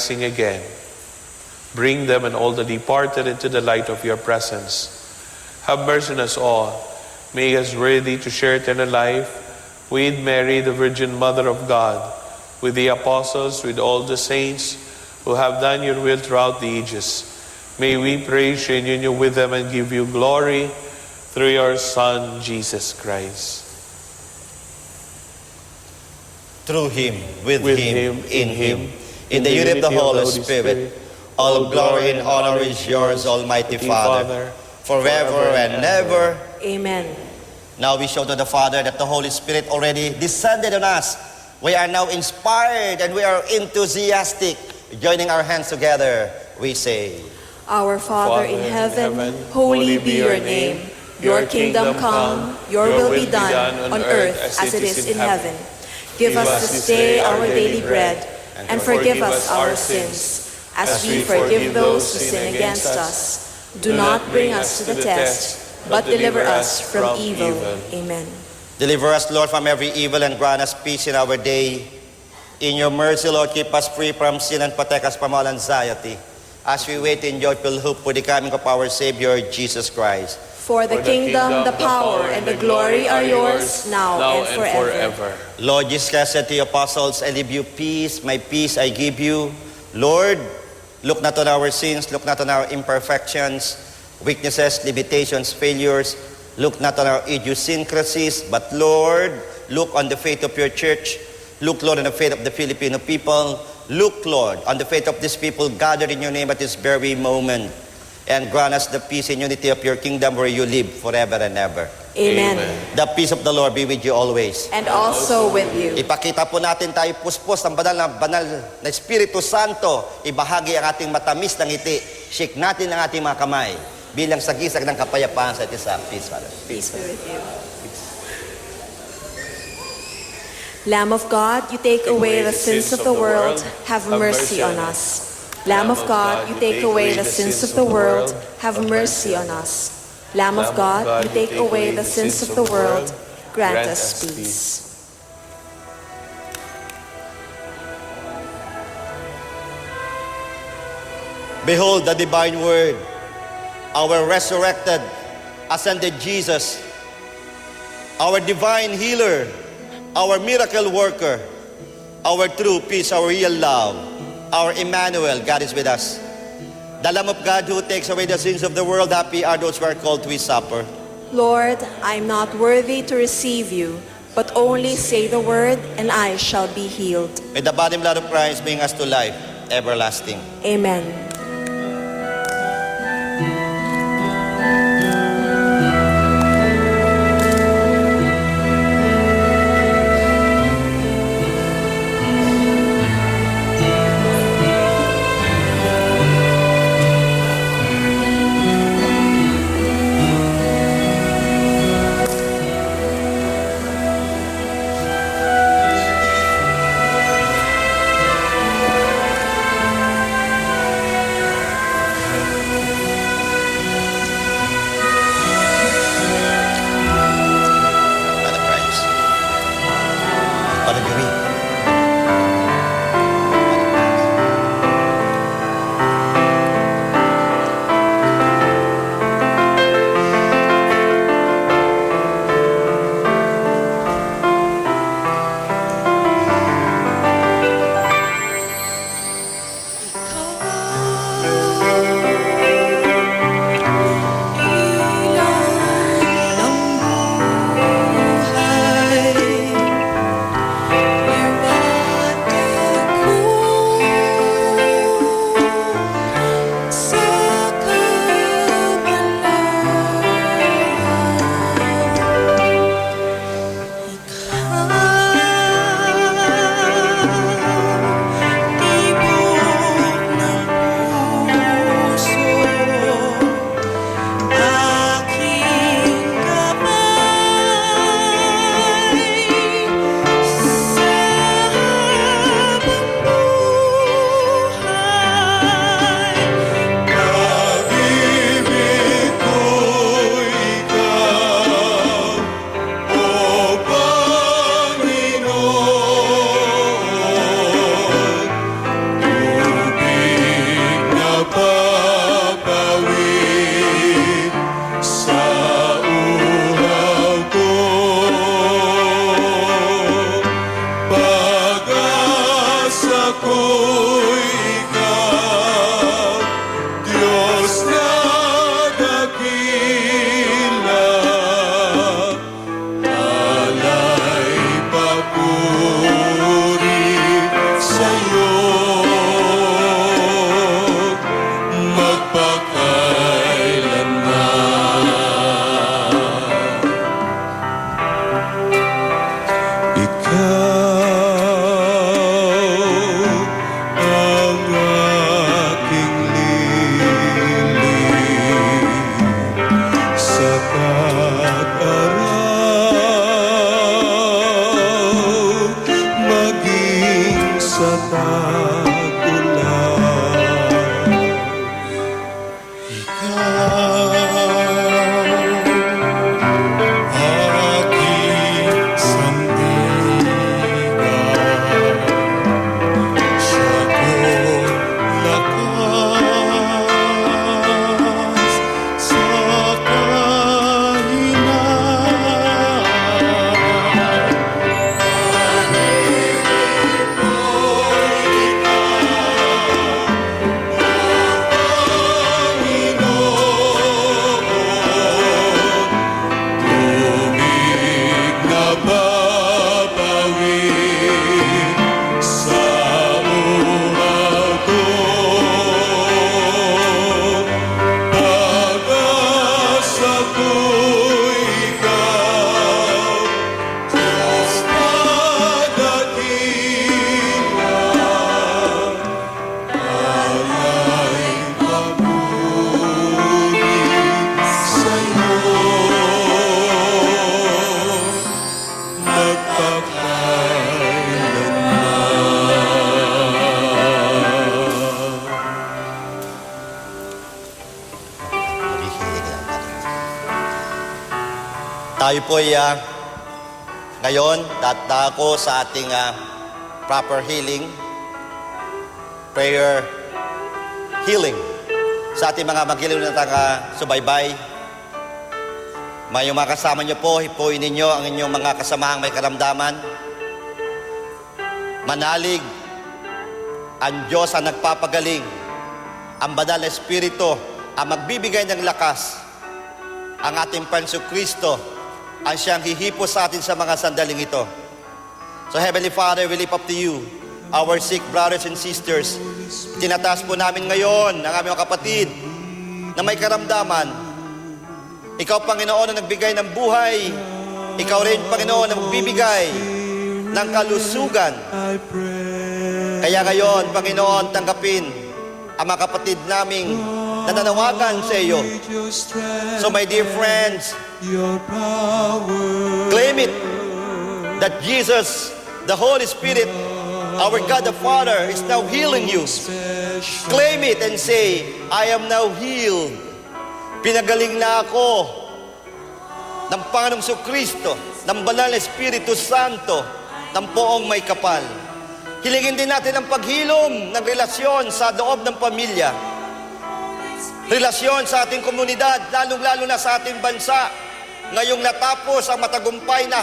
rising again. Bring them and all the departed into the light of your presence. Have mercy on us all. Make us worthy to share eternal life with Mary, the Virgin Mother of God, with the apostles, with all the saints who have done your will throughout the ages. May we praise you and union with them and give you glory through your Son, Jesus Christ. Through him, with him, in him, in the unity of the Holy Spirit, all glory and honor is yours, Almighty Father, forever and ever. Amen. Now we show to the Father that the Holy Spirit already descended on us. We are now inspired and we are enthusiastic. Joining our hands together, we say, Our Father in heaven, holy be your name. Your kingdom come, your will be done on earth as it is in heaven. Give us this day our daily bread, and forgive us our sins, as we forgive those who sin against us. Do not bring us to the test, but deliver us from evil. Amen. Deliver us, Lord, from every evil and grant us peace in our day. In your mercy, Lord, keep us free from sin and protect us from all anxiety, as we wait in joyful hope for the coming of our Savior, Jesus Christ. For the kingdom, the power, and the glory are yours, now and forever. Lord Jesus Christ said to the apostles, I leave you peace, my peace I give you. Lord, look not on our sins, look not on our imperfections, weaknesses, limitations, failures. Look not on our idiosyncrasies, but Lord, look on the faith of your church. Look, Lord, on the faith of the Filipino people. Look, Lord, on the faith of these people gathered in your name at this very moment. And grant us the peace and unity of your kingdom where you live forever and ever. Amen. The peace of the Lord be with you always. And also with you. Ipakita po natin tayo puspos ng banal na Espiritu Santo. Ibahagi ang ating matamis na ngiti. Shake natin ang ating mga kamay bilang sagisag ng kapayapaan sa ating sa peace, Father. Peace be with you. Lamb of God, you take away the sins of the world. Have mercy on us. Lamb of God, you take away the sins of the world. Have mercy on us. Lamb of God, you take away the sins of the world. Grant us peace. Behold the divine word, our resurrected, ascended Jesus, our divine healer, our miracle worker, our true peace, our real love, our Emmanuel, God is with us. The Lamb of God who takes away the sins of the world, happy are those who are called to his supper. Lord, I am not worthy to receive you, but only say the word, and I shall be healed. May the body and blood of Christ bring us to life everlasting. Amen. Tayo po ngayon, dadako sa ating proper healing, prayer healing. Sa ating mga magiliw na subaybay, may mga kasama niyo po, hipuin ninyo ang inyong mga kasamahang may karamdaman. Manalig, ang Diyos ang nagpapagaling, ang banal na Espiritu ang magbibigay ng lakas, ang ating Panso Kristo ang siyang hihipos sa atin sa mga sandaling ito. So Heavenly Father, we lift up to you our sick brothers and sisters. Tinataas po namin ngayon ang aming mga kapatid na may karamdaman. Ikaw, Panginoon, ang nagbigay ng buhay. Ikaw rin, Panginoon, ang magbibigay ng kalusugan. Kaya ngayon, Panginoon, tanggapin ang mga kapatid naming nananawagan sa iyo. So my dear friends, claim it that Jesus, the Holy Spirit, our God the Father, is now healing you. Claim it and say, I am now healed. Pinagaling na ako ng Panginoong Kristo, ng Banal na Espiritu Santo, ng poong may kapal. Hilingin din natin ang paghilom ng relasyon sa loob ng pamilya. Relasyon sa ating komunidad, lalong-lalo na sa ating bansa. Ngayong natapos ang matagumpay na